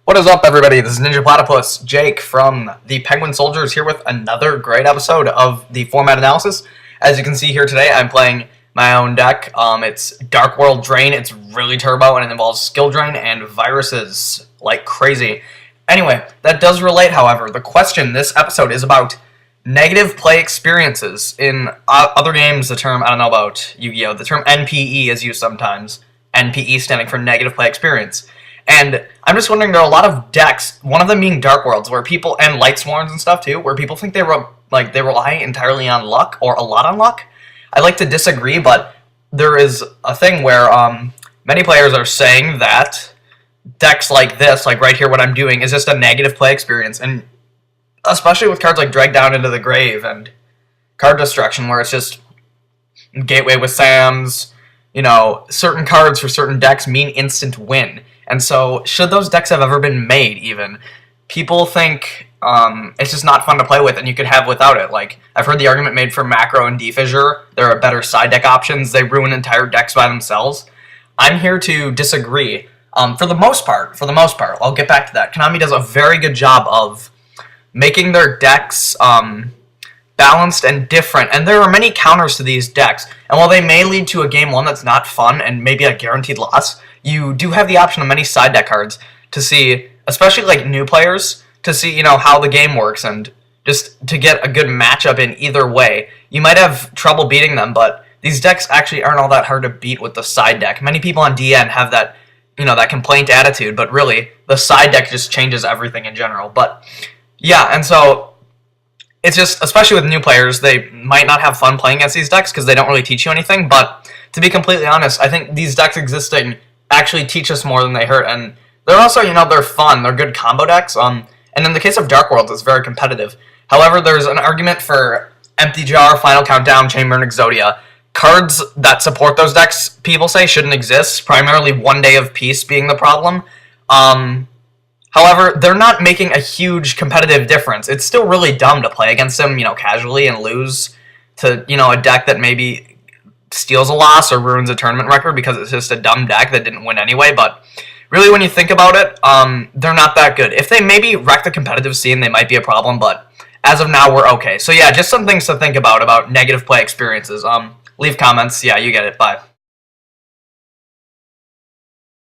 What is up, everybody? This is Ninja Platypus Jake from the Penguin Soldiers here with another great episode of the format analysis. As you can see here today, I'm playing my own deck. It's Dark World Drain. It's really turbo, and it involves skill drain and viruses like crazy. Anyway, that does relate, however. The question this episode is about negative play experiences. In other games, the term, I don't know about Yu-Gi-Oh!, the term NPE is used sometimes. NPE standing for negative play experience. And I'm just wondering, there are a lot of decks, one of them being Dark Worlds, where people, and Light Swarms and stuff too, where people think they rely entirely on luck, or a lot on luck. I like to disagree, but there is a thing where many players are saying that decks like this, like right here what I'm doing, is just a negative play experience, and especially with cards like Drag Down into the Grave and Card Destruction, where it's just Gateway with Sams, you know, certain cards for certain decks mean instant win. And so, should those decks have ever been made, even? People think it's just not fun to play with, and you could have without it. Like, I've heard the argument made for Macro and D-Fissure. There are better side deck options. They ruin entire decks by themselves. I'm here to disagree. For the most part, I'll get back to that. Konami does a very good job of making their decks balanced and different, and there are many counters to these decks. And while they may lead to a game one that's not fun and maybe a guaranteed loss, you do have the option of many side deck cards to see, especially like new players, to see, you know, how the game works and just to get a good matchup in either way. You might have trouble beating them, but these decks actually aren't all that hard to beat with the side deck. Many people on DN have that, you know, that complaint attitude, but really, the side deck just changes everything in general. But yeah, and so it's just, especially with new players, they might not have fun playing against these decks because they don't really teach you anything, but to be completely honest, I think these decks existing actually teach us more than they hurt, and they're also, you know, they're fun, they're good combo decks, and in the case of Dark Worlds, it's very competitive. However, there's an argument for Empty Jar, Final Countdown, Chamber and Exodia. Cards that support those decks, people say, shouldn't exist, primarily One Day of Peace being the problem. However, they're not making a huge competitive difference. It's still really dumb to play against them, you know, casually and lose to, you know, a deck that maybe steals a loss or ruins a tournament record because it's just a dumb deck that didn't win anyway, but really when you think about it, they're not that good. If they maybe wreck the competitive scene, they might be a problem, but as of now, we're okay. So yeah, just some things to think about negative play experiences. Leave comments. Yeah, you get it. Bye.